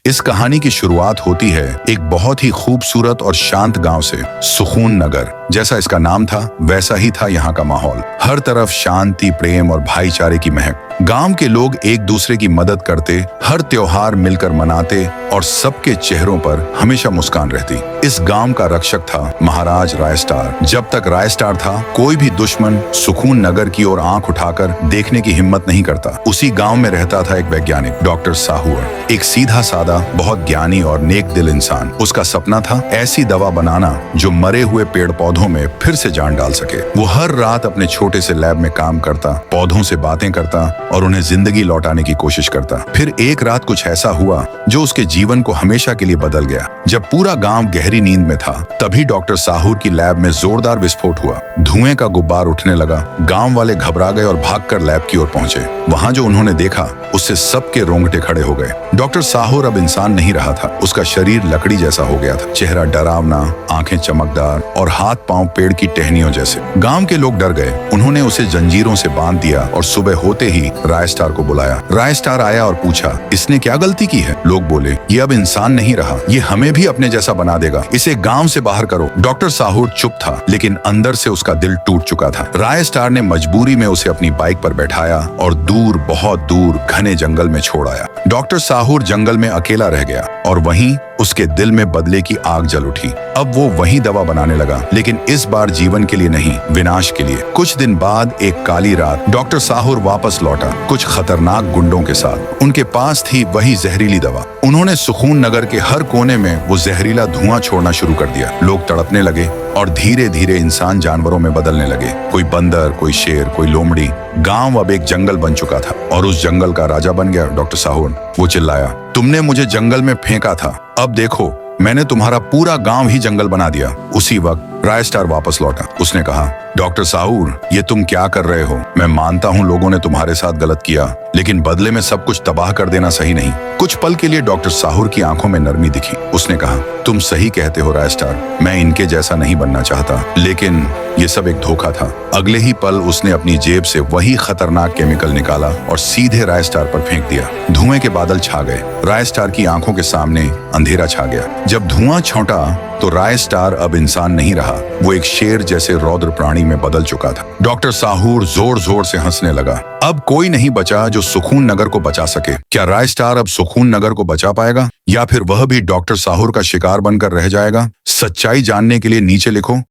इस कहानी की शुरुआत होती है एक बहुत ही खूबसूरत और शांत गांव से, सुकून नगर। जैसा इसका नाम था वैसा ही था यहाँ का माहौल। हर तरफ शांति, प्रेम और भाईचारे की महक। गांव के लोग एक दूसरे की मदद करते, हर त्योहार मिलकर मनाते और सबके चेहरों पर हमेशा मुस्कान रहती। इस गांव का रक्षक था महाराज रायस्टार। जब तक रायस्टार था, कोई भी दुश्मन सुकून नगर की ओर आंख उठाकर देखने की हिम्मत नहीं करता। उसी गांव में रहता था एक वैज्ञानिक, डॉक्टर साहूर, एक सीधा साधा, बहुत ज्ञानी और नेक दिल इंसान। उसका सपना था ऐसी दवा बनाना जो मरे हुए पेड़ पौधों में फिर से जान डाल सके। वो हर रात अपने छोटे से लैब में काम करता, पौधों से बातें करता और उन्हें जिंदगी लौटाने की कोशिश करता। फिर एक रात कुछ ऐसा हुआ जो उसके जीवन को हमेशा के लिए बदल गया। जब पूरा गांव गहरी नींद में था, तभी डॉक्टर साहूर की लैब में जोरदार विस्फोट हुआ। धुएं का गुब्बार उठने लगा। गांव वाले घबरा गए और भागकर लैब की ओर पहुंचे। वहां जो उन्होंने देखा, उससे सबके रोंगटे खड़े हो गए। डॉक्टर साहूर अब इंसान नहीं रहा था। उसका शरीर लकड़ी जैसा हो गया था, चेहरा डरावना, आंखें चमकदार और हाथ पांव पेड़ की टहनियों जैसे। गांव के लोग डर गए। उन्होंने उसे जंजीरों से बांध दिया और सुबह होते ही रायस्टार को बुलाया। रायस्टार आया और पूछा, इसने क्या गलती की है? लोग बोले, ये अब इंसान नहीं रहा, ये हमें भी अपने जैसा बना देगा, इसे गांव से बाहर करो। डॉक्टर साहूर चुप था, लेकिन अंदर से उसका दिल टूट चुका था। रायस्टार ने मजबूरी में उसे अपनी बाइक पर बैठाया और दूर, बहुत दूर घने जंगल में छोड़ आया। डॉक्टर साहूर जंगल में अकेला रह गया और वहीं उसके दिल में बदले की आग जल उठी। अब वो वही दवा बनाने लगा, लेकिन इस बार जीवन के लिए नहीं, विनाश के लिए। कुछ दिन बाद एक काली रात डॉक्टर साहूर वापस लौटा, कुछ खतरनाक गुंडों के साथ। उनके पास थी वही जहरीली दवा। उन्होंने सुकून नगर के हर कोने में वो जहरीला धुआं छोड़ना शुरू कर दिया। लोग तड़पने लगे और धीरे धीरे इंसान जानवरों में बदलने लगे। कोई बंदर, कोई शेर, कोई लोमड़ी। गांव अब एक जंगल बन चुका था और उस जंगल का राजा बन गया डॉक्टर साहूर। वो चिल्लाया, तुमने मुझे जंगल में फेंका था, अब देखो मैंने तुम्हारा पूरा गांव ही जंगल बना दिया। उसी वक्त रायस्टार वापस लौटा। उसने कहा, डॉक्टर साहूर, ये तुम क्या कर रहे हो? मैं मानता हूँ लोगों ने तुम्हारे साथ गलत किया, लेकिन बदले में सब कुछ तबाह कर देना सही नहीं। कुछ पल के लिए डॉक्टर साहूर की आंखों में नरमी दिखी। उसने कहा, तुम सही कहते हो रायस्टार, मैं इनके जैसा नहीं बनना चाहता, लेकिन ये सब एक धोखा था। अगले ही पल उसने अपनी जेब से वही खतरनाक केमिकल निकाला और सीधे रायस्टार पर फेंक दिया। धुएं के बादल छा गए। रायस्टार की आंखों के सामने अंधेरा छा गया। जब धुआं छौंटा तो रायस्टार अब इंसान नहीं रहा, वो एक शेर जैसे रौद्र प्राणी में बदल चुका था। डॉक्टर साहूर जोर जोर से हंसने लगा। अब कोई नहीं बचा जो सुकून नगर को बचा सके। क्या रायस्टार अब सुकून नगर को बचा पाएगा, या फिर वह भी डॉक्टर साहूर का शिकार बनकर रह जाएगा? सच्चाई जानने के लिए नीचे लिखो।